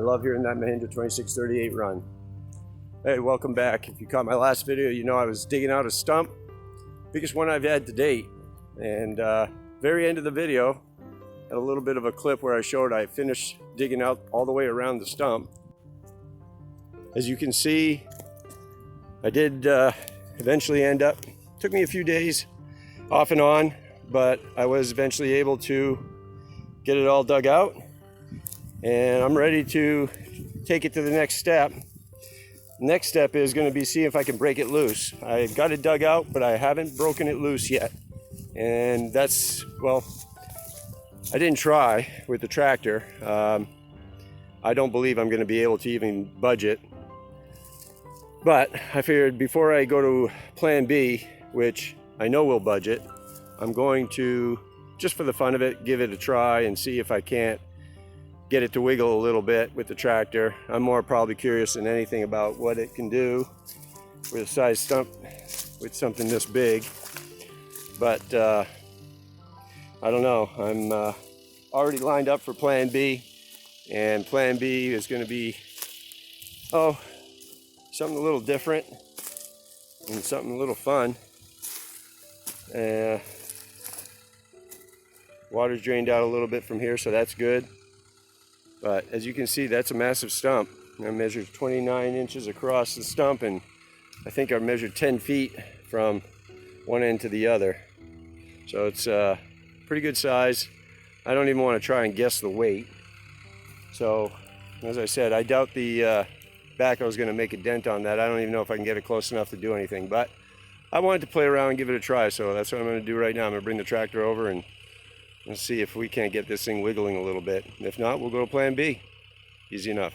love hearing that Mahindra 2638 run. Hey, welcome back. If you caught my last video, you know I was digging out a stump, biggest one I've had to date. And very end of the video, had a little bit of a clip where I showed I finished digging out all the way around the stump. As you can see, I did eventually end up, took me a few days off and on, but I was eventually able to get it all dug out. And I'm ready to take it to the next step. Next step is going to be see if I can break it loose. I got it dug out, but I haven't broken it loose yet. And that's, well, I didn't try with the tractor. I don't believe I'm going to be able to even budge it. But I figured before I go to plan B, which I know will budget, I'm going to, just for the fun of it, give it a try and see if I can't get it to wiggle a little bit with the tractor. I'm more probably curious than anything about what it can do with a size stump with something this big. But I don't know. I'm already lined up for plan B, and plan B is going to be, oh, something a little different and something a little fun. Water's drained out a little bit from here, so that's good. But as you can see, that's a massive stump. I measured 29 inches across the stump, and I think I measured 10 feet from one end to the other. So it's a pretty good size. I don't even want to try and guess the weight. So, as I said, I doubt the backhoe is going to make a dent on that. I don't even know if I can get it close enough to do anything. But I wanted to play around and give it a try, so that's what I'm going to do right now. I'm going to bring the tractor over and let's see if we can't get this thing wiggling a little bit. If not, we'll go to plan B. Easy enough.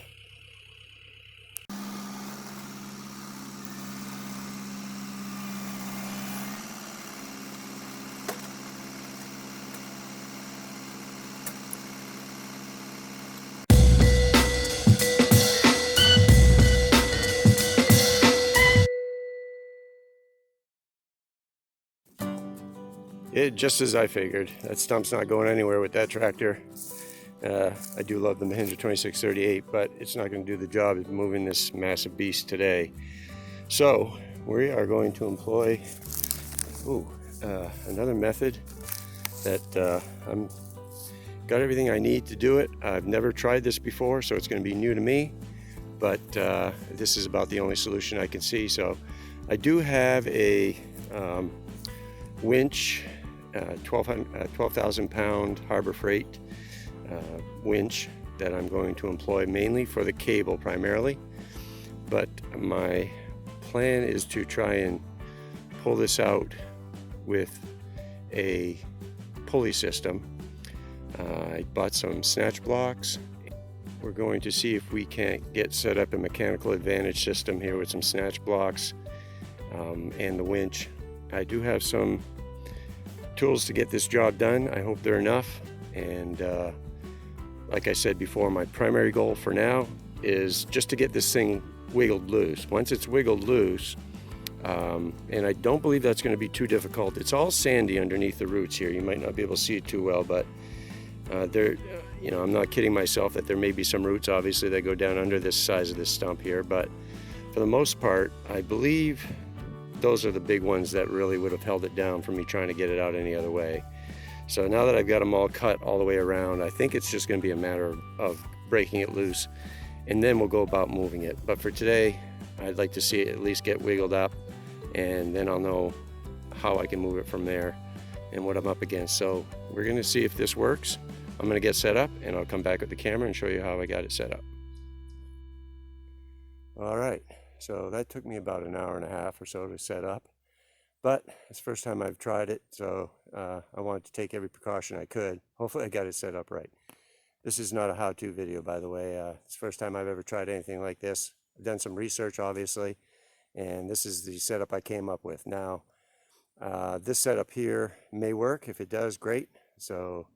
Just as I figured, that stump's not going anywhere with that tractor. I do love the Mahindra 2638, but it's not going to do the job of moving this massive beast today. So we are going to employ another method that I'm got everything I need to do it. I've never tried this before, so it's going to be new to me, but this is about the only solution I can see. So I do have a winch, 12,000 pound Harbor Freight winch that I'm going to employ mainly for the cable primarily, but my plan is to try and pull this out with a pulley system. I bought some snatch blocks. We're going to see if we can't get set up a mechanical advantage system here with some snatch blocks and the winch. I do have some tools to get this job done. I hope they're enough. And like I said before, my primary goal for now is just to get this thing wiggled loose. Once it's wiggled loose, and I don't believe that's going to be too difficult. It's all sandy underneath the roots here. You might not be able to see it too well, but I'm not kidding myself that there may be some roots obviously that go down under this size of this stump here, but for the most part, I believe those are the big ones that really would have held it down from me trying to get it out any other way. So now that I've got them all cut all the way around, I think it's just going to be a matter of breaking it loose, and then we'll go about moving it. But for today, I'd like to see it at least get wiggled up, and then I'll know how I can move it from there and what I'm up against. So we're going to see if this works. I'm going to get set up, and I'll come back with the camera and show you how I got it set up. All right. So that took me about an hour and a half or so to set up, but it's the first time I've tried it, so I wanted to take every precaution I could. Hopefully I got it set up right. This is not a how-to video, by the way. It's the first time I've ever tried anything like this. I've done some research, obviously, and this is the setup I came up with. Now, this setup here may work. If it does, great. So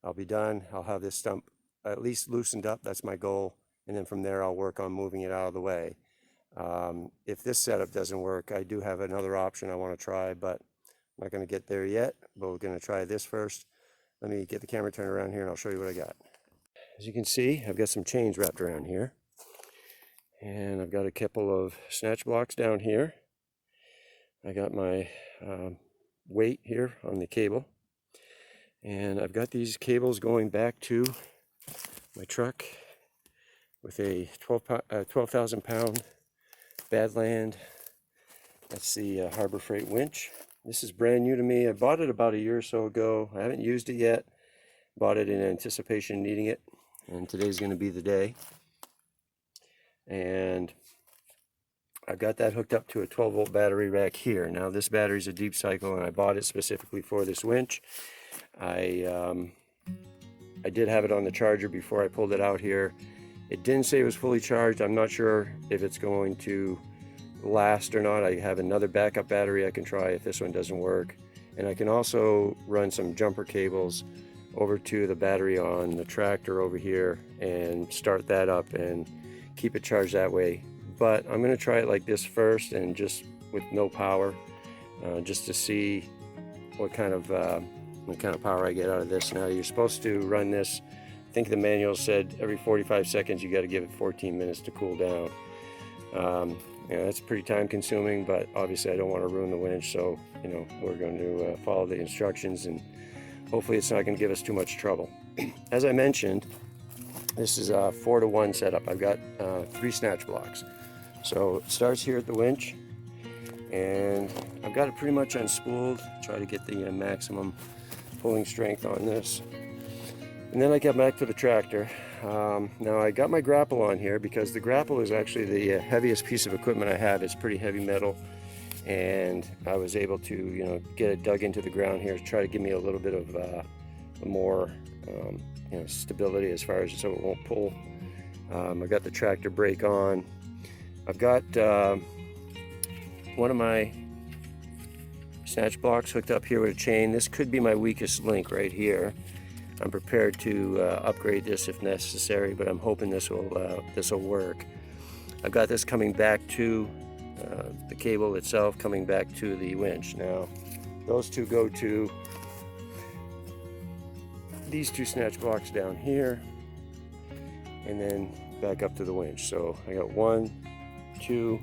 I'll be done. I'll have this stump at least loosened up. That's my goal, and then from there I'll work on moving it out of the way. If this setup doesn't work, I do have another option I want to try, but I'm not going to get there yet, but we're going to try this first. Let me get the camera turned around here and I'll show you what I got. as you can see, I've got some chains wrapped around here. And I've got a couple of snatch blocks down here. I got my weight here on the cable. And I've got these cables going back to my truck with a 12,000 pound Badland. That's the Harbor Freight winch. This is brand new to me. I bought it about a year or so ago. I haven't used it yet. Bought it in anticipation of needing it. And today's going to be the day. And I've got that hooked up to a 12 volt battery rack here. Now this battery is a deep cycle and I bought it specifically for this winch. I did have it on the charger before I pulled it out here. It didn't say it was fully charged. I'm not sure if it's going to last or not. I have another backup battery I can try if this one doesn't work. And I can also run some jumper cables over to the battery on the tractor over here and start that up and keep it charged that way. But I'm going to try it like this first and just with no power, just to see what kind of power I get out of this. Now you're supposed to run this, I think the manual said every 45 seconds you got to give it 14 minutes to cool down. That's pretty time consuming, but obviously I don't want to ruin the winch, so we're going to follow the instructions and hopefully it's not going to give us too much trouble. As I mentioned, this is a 4-to-1 setup. I've got 3 snatch blocks. So it starts here at the winch, and I've got it pretty much unspooled. Try to get the maximum pulling strength on this. And then I get back to the tractor. Now I got my Grapple on here because the Grapple is actually the heaviest piece of equipment I have. It's pretty heavy metal, and I was able to get it dug into the ground here to try to give me a little bit of more stability as far as so it won't pull. I got the tractor brake on. I've got one of my snatch blocks hooked up here with a chain. This could be my weakest link right here. I'm prepared to upgrade this if necessary, but I'm hoping this will work. I've got this coming back to the cable itself, coming back to the winch. Now those two go to these 2 snatch blocks down here and then back up to the winch. So I got 1, 2,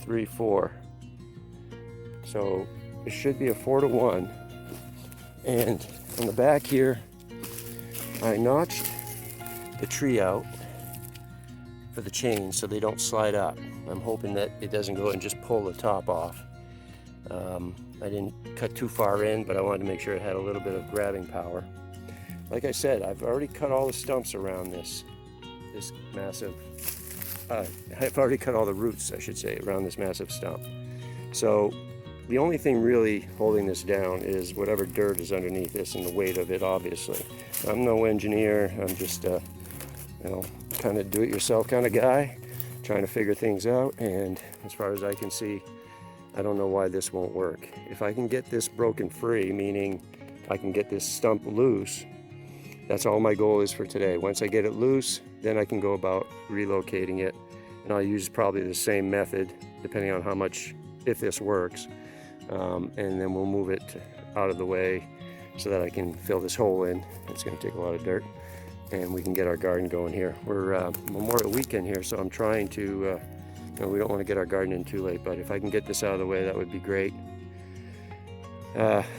3, 4. So it should be a 4-to-1. And on the back here, I notched the tree out for the chains so they don't slide up. I'm hoping that it doesn't go and just pull the top off. I didn't cut too far in, but I wanted to make sure it had a little bit of grabbing power. Like I said, I've already cut all the stumps around this massive, I've already cut all the roots, I should say, around this massive stump. So the only thing really holding this down is whatever dirt is underneath this and the weight of it, obviously. I'm no engineer, I'm just kind of do-it-yourself kind of guy, trying to figure things out, and as far as I can see, I don't know why this won't work. If I can get this broken free, meaning I can get this stump loose, that's all my goal is for today. Once I get it loose, then I can go about relocating it, and I'll use probably the same method depending on how much, if this works, and then we'll move it out of the way so that I can fill this hole in. It's going to take a lot of dirt, and we can get our garden going here. We're Memorial Weekend here, so I'm trying to we don't want to get our garden in too late, but if I can get this out of the way, that would be great.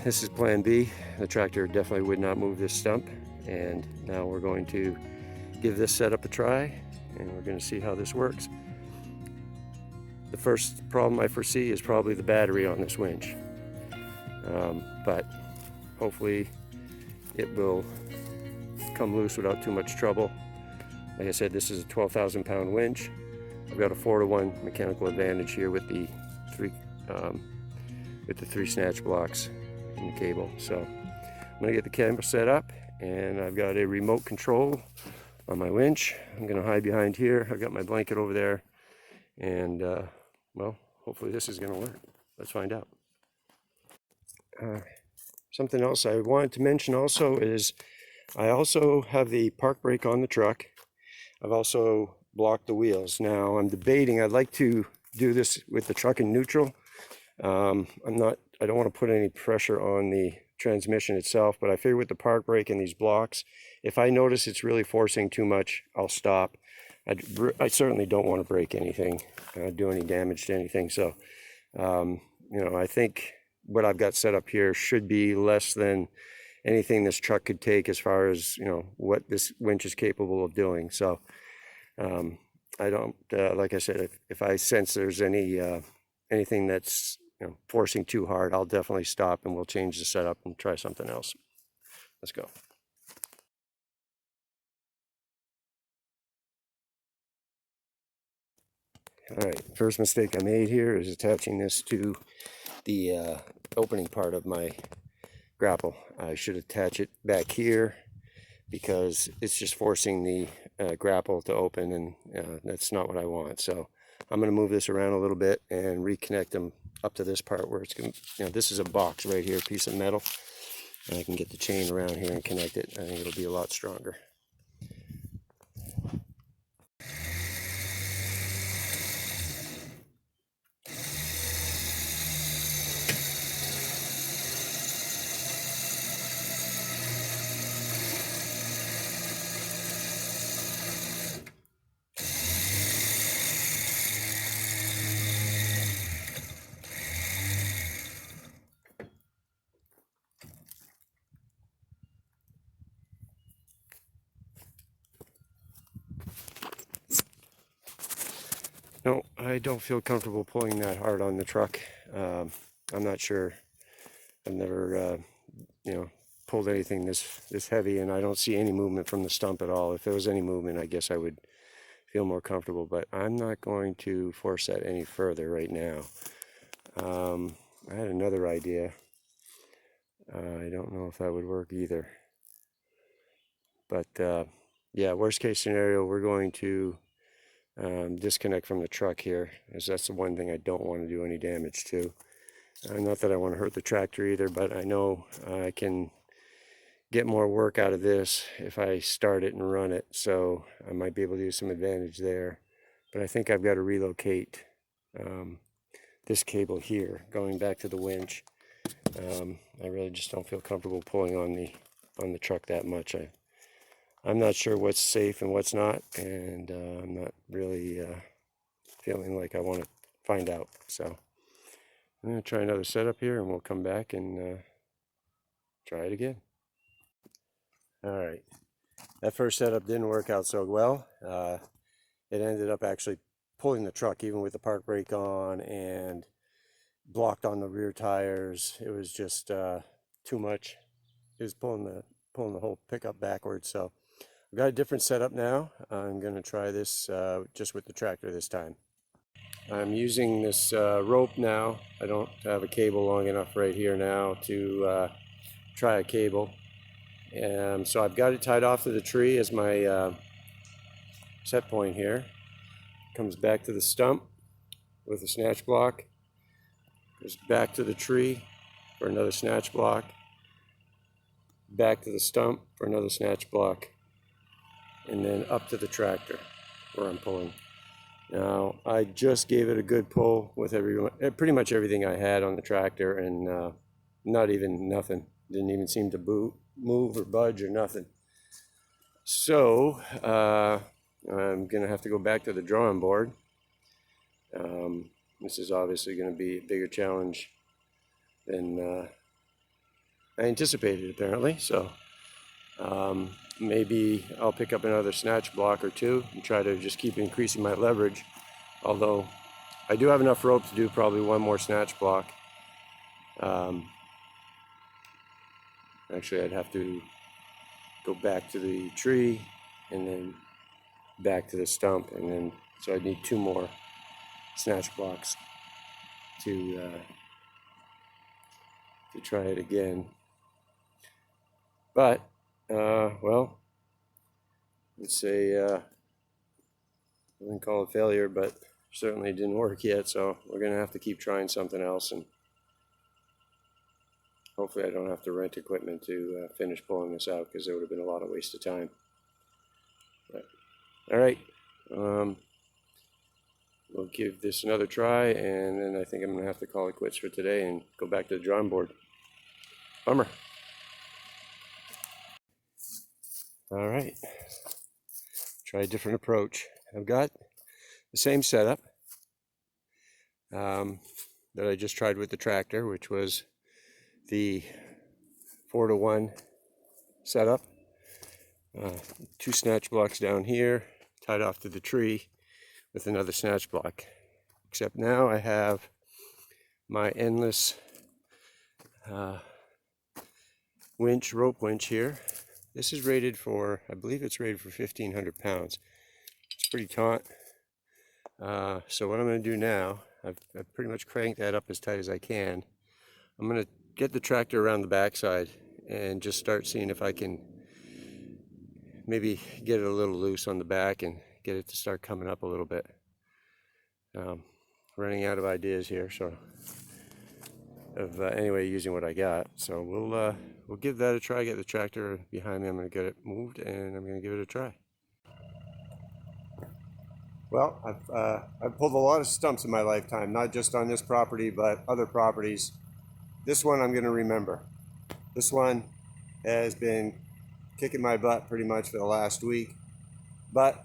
This is plan B. The tractor definitely would not move this stump, and now we're going to give this setup a try, and we're going to see how this works. The first problem I foresee is probably the battery on this winch, but hopefully it will come loose without too much trouble. Like I said, this is a 12,000 pound winch. I've got a 4-to-1 mechanical advantage here with the three snatch blocks in the cable. So I'm going to get the camera set up, and I've got a remote control on my winch. I'm going to hide behind here. I've got my blanket over there, and well, hopefully this is going to work. Let's find out. Something else I wanted to mention also is I also have the park brake on the truck. I've also blocked the wheels. Now I'm debating, I'd like to do this with the truck in neutral. I don't want to put any pressure on the transmission itself, but I figure with the park brake and these blocks, If I notice it's really forcing too much, I'll stop. I certainly don't want to break anything, do any damage to anything. So, you know, I think what I've got set up here should be less than anything this truck could take as far as, you know, what this winch is capable of doing. So, I don't, like I said, if I sense there's anything that's, you know, forcing too hard, I'll definitely stop and we'll change the setup and try something else. Let's go. All right, first mistake I made here is attaching this to the opening part of my grapple. I should attach it back here because it's just forcing the grapple to open, and that's not what I want. So I'm going to move this around a little bit and reconnect them up to this part where it's going to, you know, this is a box right here, a piece of metal, and I can get the chain around here and connect it. I think it'll be a lot stronger. No, I don't feel comfortable pulling that hard on the truck. I'm not sure. I've never, you know, pulled anything this heavy, and I don't see any movement from the stump at all. If there was any movement, I guess I would feel more comfortable, but I'm not going to force that any further right now. I had another idea. I don't know if that would work either. But yeah, worst case scenario, we're going to disconnect from the truck here, as that's the one thing I don't want to do any damage to. Not that I want to hurt the tractor either, but I know I can get more work out of this if I start it and run it, so I might be able to use some advantage there. But I think I've got to relocate this cable here, going back to the winch. I really just don't feel comfortable pulling on the truck that much. I'm not sure what's safe and what's not, and I'm not really feeling like I want to find out. So I'm going to try another setup here, and we'll come back and try it again. All right, that first setup didn't work out so well. It ended up actually pulling the truck even with the park brake on, and blocked on the rear tires. It was just too much. It was pulling the whole pickup backwards. So I've got a different setup now. I'm going to try this just with the tractor this time. I'm using this rope now. I don't have a cable long enough right here now to try a cable. So I've got it tied off to the tree as my set point here. Comes back to the stump with a snatch block. Goes back to the tree for another snatch block. Back to the stump for another snatch block. And then up to the tractor where I'm pulling. Now, I just gave it a good pull with pretty much everything I had on the tractor, and not even nothing. Didn't even seem to move or budge or nothing. So, I'm going to have to go back to the drawing board. This is obviously going to be a bigger challenge than I anticipated, apparently. So, maybe I'll pick up another snatch block or two and try to just keep increasing my leverage. Although I do have enough rope to do probably one more snatch block. Actually, I'd have to go back to the tree and then back to the stump, and then so I'd need two more snatch blocks to try it again. But well, let's say I wouldn't call it failure, but certainly didn't work yet. So we're gonna have to keep trying something else, and hopefully I don't have to rent equipment to finish pulling this out, because there would have been a lot of waste of time. But, all right, we'll give this another try, and then I think I'm gonna have to call it quits for today and go back to the drawing board. Bummer. All right, try a different approach. I've got the same setup that I just tried with the tractor, which was the 4-to-1 setup. 2 snatch blocks down here, tied off to the tree with another snatch block. Except now I have my endless rope winch here. This is rated for, I believe it's rated for 1,500 pounds. It's pretty taut. So what I'm going to do now, I've pretty much cranked that up as tight as I can. I'm going to get the tractor around the backside and just start seeing if I can maybe get it a little loose on the back and get it to start coming up a little bit. Running out of ideas here, so anyway, using what I got. So we'll give that a try. Get the tractor behind me. I'm going to get it moved and I'm going to give it a try. Well, I've pulled a lot of stumps in my lifetime, not just on this property, but other properties. This one I'm going to remember. This one has been kicking my butt pretty much for the last week, but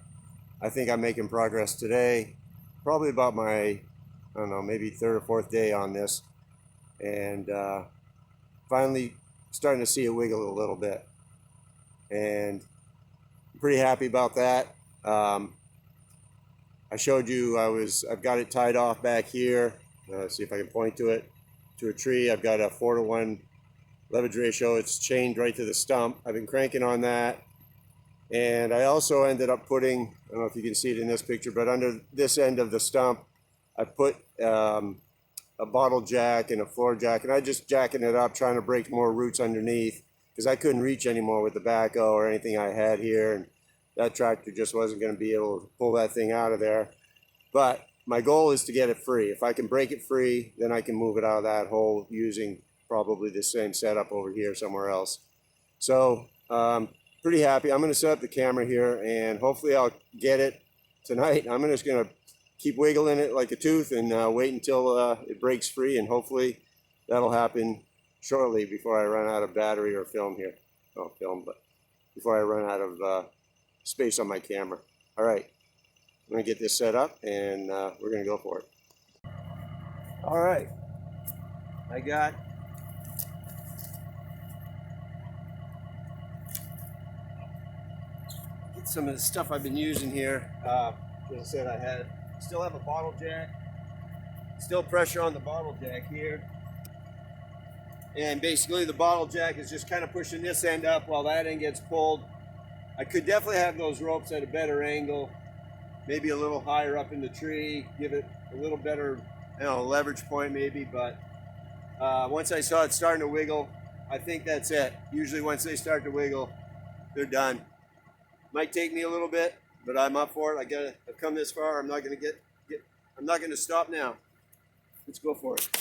I think I'm making progress today. Probably about my, I don't know, maybe 3rd or 4th day on this, and finally starting to see it wiggle a little bit, and I'm pretty happy about that. I showed you I've got it tied off back here. See if I can point to it, to a tree. I've got a 4-to-1 leverage ratio. It's chained right to the stump. I've been cranking on that. And I also ended up putting, I don't know if you can see it in this picture, but under this end of the stump, I put a bottle jack and a floor jack, and I just jacking it up, trying to break more roots underneath, because I couldn't reach anymore with the backhoe or anything I had here, and that tractor just wasn't going to be able to pull that thing out of there. But my goal is to get it free. If I can break it free, then I can move it out of that hole using probably the same setup over here somewhere else. So pretty happy. I'm going to set up the camera here, and hopefully I'll get it tonight. I'm just going to keep wiggling it like a tooth and wait until it breaks free, and hopefully that'll happen shortly before I run out of battery or film here. Not film, but before I run out of space on my camera. All right, I'm going to get this set up, and we're going to go for it. All right, I got some of the stuff I've been using here. As I said, I still have a bottle jack, still pressure on the bottle jack here, and basically the bottle jack is just kind of pushing this end up while that end gets pulled. I could definitely have those ropes at a better angle, maybe a little higher up in the tree, give it a little better, leverage point maybe, but once I saw it starting to wiggle, I think that's it. Usually once they start to wiggle, they're done. Might take me a little bit, but I'm up for it. I've come this far. I'm not going to stop now. Let's go for it.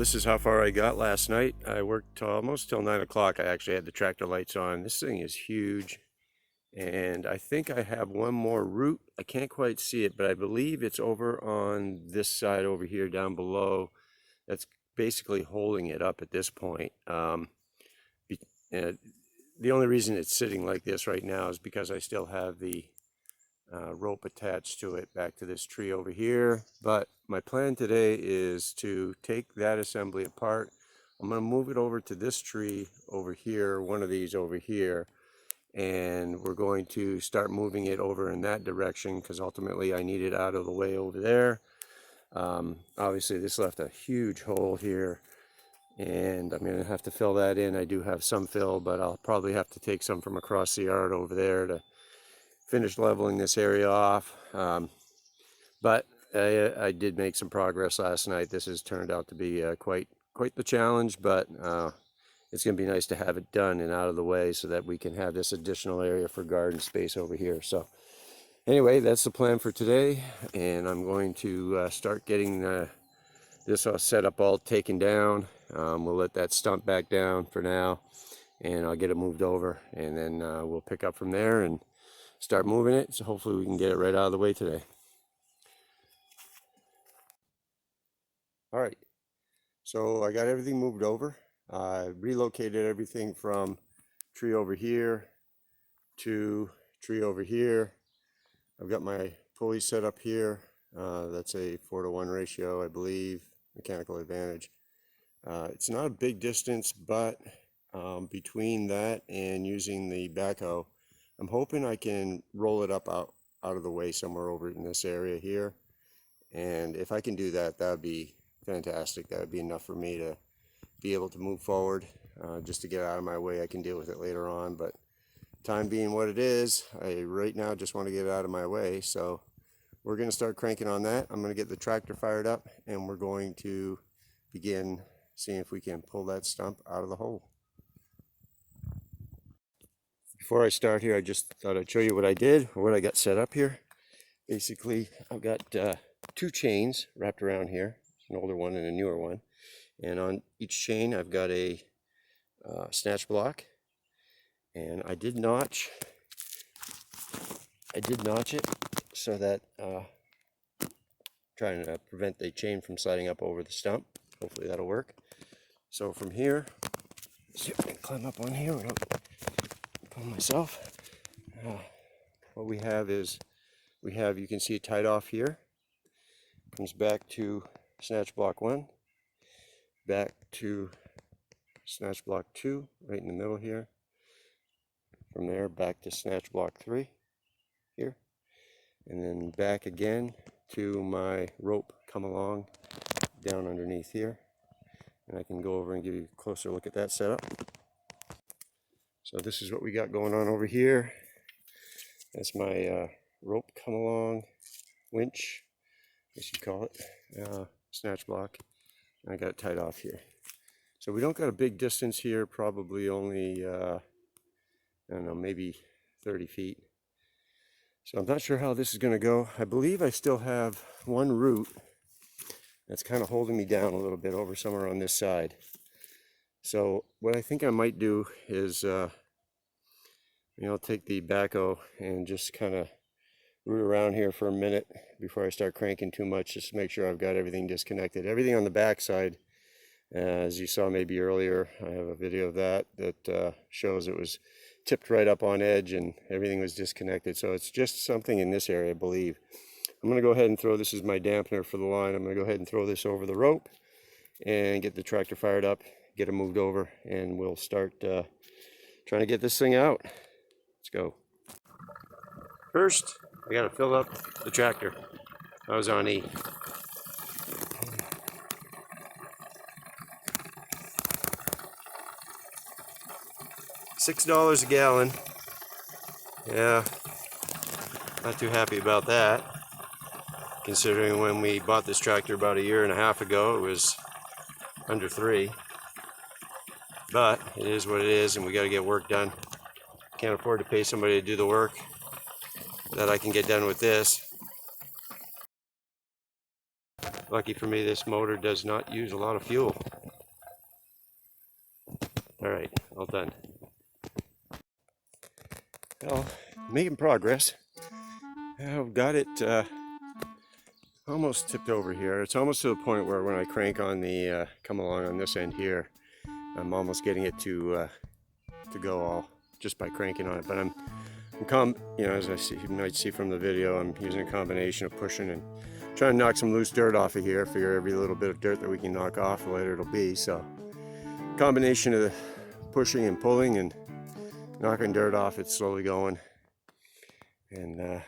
this is how far I got last night. I worked almost till 9 o'clock. I actually had the tractor lights on. This thing is huge. And I think I have one more root. I can't quite see it, but I believe it's over on this side over here down below. That's basically holding it up at this point. The only reason it's sitting like this right now is because I still have the rope attached to it back to this tree over here. But my plan today is to take that assembly apart. I'm going to move it over to this tree over here, one of these over here, and we're going to start moving it over in that direction because ultimately I need it out of the way over there. Obviously this left a huge hole here, and I'm going to have to fill that in. I do have some fill, but I'll probably have to take some from across the yard over there to finish leveling this area off. But I did make some progress last night. This has turned out to be quite the challenge, but it's going to be nice to have it done and out of the way so that we can have this additional area for garden space over here. So anyway, that's the plan for today, and I'm going to start getting this all set up, all taken down. We'll let that stump back down for now, and I'll get it moved over, and then we'll pick up from there and start moving it. So hopefully we can get it right out of the way today. All right, so I got everything moved over. I relocated everything from tree over here to tree over here. I've got my pulley set up here. That's a 4-to-1 ratio, I believe, mechanical advantage. It's not a big distance, but between that and using the backhoe, I'm hoping I can roll it up out of the way somewhere over in this area here. And if I can do that, that would be fantastic. That would be enough for me to be able to move forward. Just to get out of my way, I can deal with it later on. But time being what it is, I right now just want to get it out of my way. So we're going to start cranking on that. I'm going to get the tractor fired up, and we're going to begin seeing if we can pull that stump out of the hole. Before I start here, I just thought I'd show you what I did, or what I got set up here. Basically, I've got 2 chains wrapped around here, an older one and a newer one. And on each chain, I've got a snatch block, and I did notch it so that trying to prevent the chain from sliding up over the stump. Hopefully that'll work. So from here, see if I can climb up on here without pulling myself. What we have is, you can see it tied off here. Comes back to snatch block 1, back to snatch block 2, right in the middle here. From there back to snatch block 3 here, and then back again to my rope come along down underneath here. And I can go over and give you a closer look at that setup. So this is what we got going on over here. That's my rope come along winch, I guess you call it, snatch block. And I got it tied off here. So we don't got a big distance here, probably only I don't know, maybe 30 feet. So I'm not sure how this is going to go. I believe I still have one root that's kind of holding me down a little bit over somewhere on this side. So what I think I might do is take the backhoe and just kind of root around here for a minute before I start cranking too much, just to make sure I've got everything disconnected. Everything on the back side, as you saw maybe earlier, I have a video of that shows it was tipped right up on edge and everything was disconnected. So it's just something in this area, I believe. I'm going to go ahead and throw, this is my dampener for the line, I'm going to go ahead and throw this over the rope and get the tractor fired up, get it moved over, and we'll start trying to get this thing out. Let's go. First, I got to fill up the tractor. I was on E. $6 a gallon. Yeah, not too happy about that. Considering when we bought this tractor about 1.5 years ago, it was under 3. But it is what it is, and we got to get work done. Can't afford to pay somebody to do the work that I can get done with this. Lucky for me, this motor does not use a lot of fuel. All done. Well, making progress. I've got it almost tipped over here. It's almost to the point where when I crank on the come along on this end here, I'm almost getting it to go all just by cranking on it. But I'm you know, as you might see from the video, I'm using a combination of pushing and trying to knock some loose dirt off of here. Figure every little bit of dirt that we can knock off, the lighter it'll be. So combination of the pushing and pulling and knocking dirt off, it's slowly going. And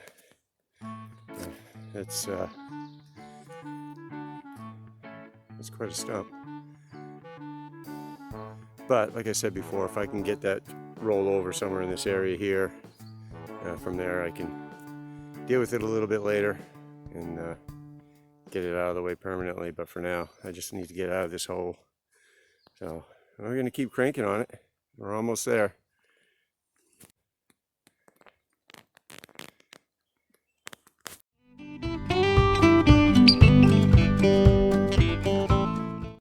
it's quite a stump. But like I said before, if I can get that roll over somewhere in this area here, from there I can deal with it a little bit later and get it out of the way permanently. But for now, I just need to get out of this hole. So we're going to keep cranking on it. We're almost there.